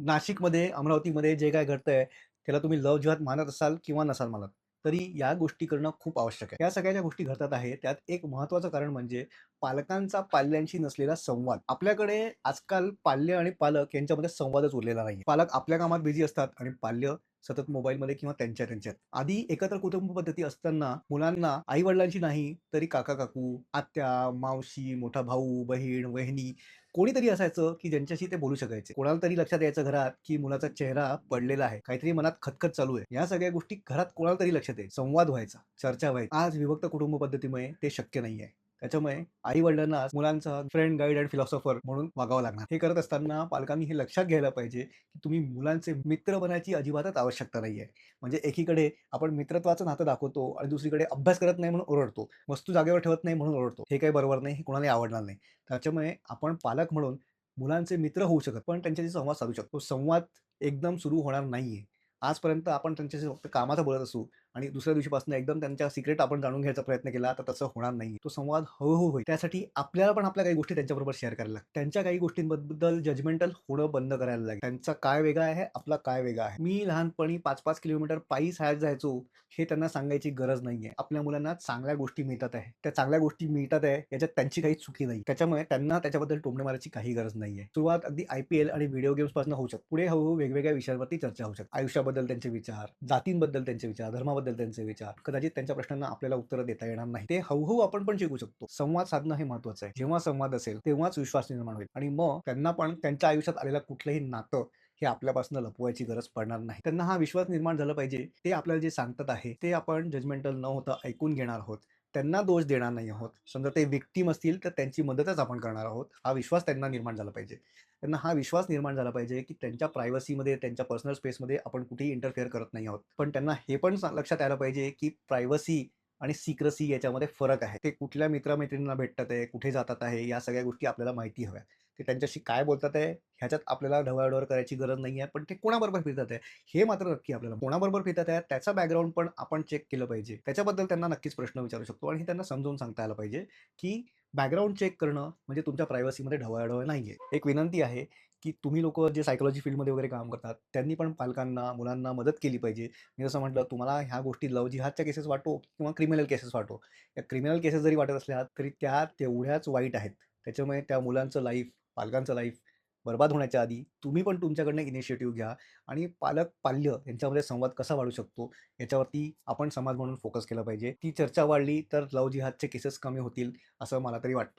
नाशिकमध्ये, अमरावतीमध्ये जे काही घडतंय, त्याला तुम्ही लव्ह जिहाद मानत असाल किंवा नसाल मानत, तरी या गोष्टी करणं खूप आवश्यक आहे. या सगळ्या ज्या गोष्टी घडतात आहे, त्यात एक महत्त्वाचं कारण म्हणजे पालकांचा पाल्यांशी नसलेला संवाद. आपल्याकडे आजकाल पाल्य आणि पालक यांच्यामध्ये संवादच उरलेला नाहीये. पालक आपल्या कामात बिझी असतात आणि पाल्य सतत मोबाईलमध्ये किंवा त्यांच्यात. आधी एकत्र कुटुंब पद्धती असताना मुलांना आई-वडिलांची नाही, तरी काका-काकू, आत्या, मावशी, मोठा भाऊ, बहीण, वहिनी कोणीतरी असायचं, की ज्यांच्याशी ते बोलू शकायचे. कोणाला तरी लक्षात यायचं घरात, की मुलाचा चेहरा पडलेला आहे. काहीतरी मनात खतखत चालू आहे. या सगळ्या गोष्टी घरात कोणाला तरी लक्षात यायचं. संवाद व्हायचा, चर्चा व्हायची. आज विभक्त कुटुंब पद्धतीमुळे ते शक्य नाहीये. त्याच्यामुळे आई-वडिलांना मुलांचा फ्रेंड, गाईड एंड फिलॉसॉफर म्हणून वागावं लागणार. हे करत असताना पालकांनी हे लक्षात घ्यायला पाहिजे, की तुम्ही मुलांचे मित्र बनायची अजिबातच आवश्यकता नाहीये. म्हणजे एकीकडे आपण मित्रत्वाचं नातं दाखवतो आणि दुसरीकडे अभ्यास करत नाही म्हणून ओरडतो. वस्तू जागेवर ठेवत नाही म्हणून ओरडतो. हे काही बरोबर नाही. हे कोणालाही आवडणार नाही. त्याच्यामुळे आपण पालक म्हणून मुलांचे मित्र होऊ शकत, पण त्यांच्याशी संवाद साधू शकतो. संवाद एकदम सुरू होणार नाहीये. आजपर्यंत आपण त्यांच्याशी फक्त कामाचं बोलत असू आणि दुसऱ्या दिवशीपासून एकदम त्यांच्या सिक्रेट आपण जाणून घ्यायचा प्रयत्न केला, तर तसं होणार नाही. तो संवाद हळू होईल. त्यासाठी आपल्याला पण आपल्या काही गोष्टी त्यांच्याबरोबर शेअर करायला लागतात. त्यांच्या काही गोष्टींबद्दल जजमेंटल होणं बंद करायला लागेल. त्यांचा काय वेगळा आहे, आपला काय वेगळा आहे. मी लहानपणी 5-5 किलोमीटर पायी शाळेत जायचो, हे त्यांना सांगायची गरज नाहीये. आपल्या मुलांना चांगल्या गोष्टी मिळतात आहे. त्या चांगल्या गोष्टी मिळतात आहे, याच्यात त्यांची काही चुकी नाही. त्याच्यामुळे त्यांना त्याच्याबद्दल टोमणे मारायची काही गरज नाहीये. सुरुवात अगदी IPL आणि व्हिडिओ गेम्सपासून होऊ शकते. पुढे हळू वेगवेगळ्या विषयांवरती चर्चा होऊ शकते. आयुष्याबद्दल त्यांचे विचार, जातींबद्दल त्यांचे विचार, धर्माबद्दल त्यांचे विचार. कदाचित त्यांच्या प्रश्नांना आपल्याला उत्तरं देता येणार नाही. ते हळू आपण पण शिकू शकतो. संवाद साधणं हे महत्त्वाचं आहे. जेव्हा संवाद असेल, तेव्हाच विश्वास निर्माण होईल आणि मग त्यांना पण त्यांच्या आयुष्यात आलेलं कुठलंही नातं हे आपल्यापासून लपवायची गरज पडणार नाही. त्यांना हा विश्वास निर्माण झाला पाहिजे. ते आपल्याला जे सांगतात आहे, ते आपण जजमेंटल न होता ऐकून घेणार आहोत. त्यांना दोष देणार नाही आहोत. समजा ते व्हिक्टिम असतील, तर त्यांची मदतच आपण करणार आहोत. हा विश्वास त्यांना निर्माण झाला पाहिजे. त्यांना हा विश्वास निर्माण झाला पाहिजे, की त्यांच्या प्रायव्हसीमध्ये, त्यांच्या पर्सनल स्पेसमध्ये आपण कुठेही इंटरफेअर करत नाही आहोत. पण त्यांना हे पण लक्षात यायला पाहिजे, की प्रायव्हसी आणि सिक्रेसी याच्यामध्ये फरक आहे. ते कुठल्या मित्र-मैत्रिणींना भेटतात आहे, कुठे जातात आहे, या सगळ्या गोष्टी आपल्याला माहिती हव्या. ते त्यांच्याशी काय बोलतात आहे, ह्याच्यात आपल्याला ढवळाढवळ करायची गरज नाहीये. पण ते कोणाबरोबर फिरतात आहे, हे मात्र नक्की आपल्याला कोणाबरोबर फिरतात आहे, त्याचा बॅकग्राऊंड पण आपण चेक केलं पाहिजे. त्याच्याबद्दल त्यांना नक्कीच प्रश्न विचारू शकतो आणि हे त्यांना समजावून सांगता आलं पाहिजे, की बॅकग्राऊंड चेक करणं म्हणजे तुमच्या प्रायव्हसीमध्ये ढवळाढवळ नाहीये. एक विनंती आहे, की तुम्ही लोकं जे सायकॉलॉजी फील्डमध्ये वगैरे काम करतात, त्यांनी पण पालकांना, मुलांना मदत केली पाहिजे. मी जसं म्हटलं, तुम्हाला ह्या गोष्टी लव्ह जिहादच्या केसेस वाटो किंवा क्रिमिनल केसेस वाटो. या क्रिमिनल केसेस जरी वाटत असल्या, तरी त्या तेवढ्याच वाईट आहेत. त्याच्यामुळे त्या मुलांचं लाईफ, पालकांचं लाईफ बरबाद होण्याच्या आधी तुम्ही पण तुमच्याकडनं इनिशिएटिव्ह घ्या आणि पालक-पाल्य यांच्यामध्ये संवाद कसा वाढू शकतो, याच्यावरती आपण समाज म्हणून फोकस केला पाहिजे. ती चर्चा वाढली, तर लव्ह जिहादचे केसेस कमी होतील, असं मला तरी वाटतं.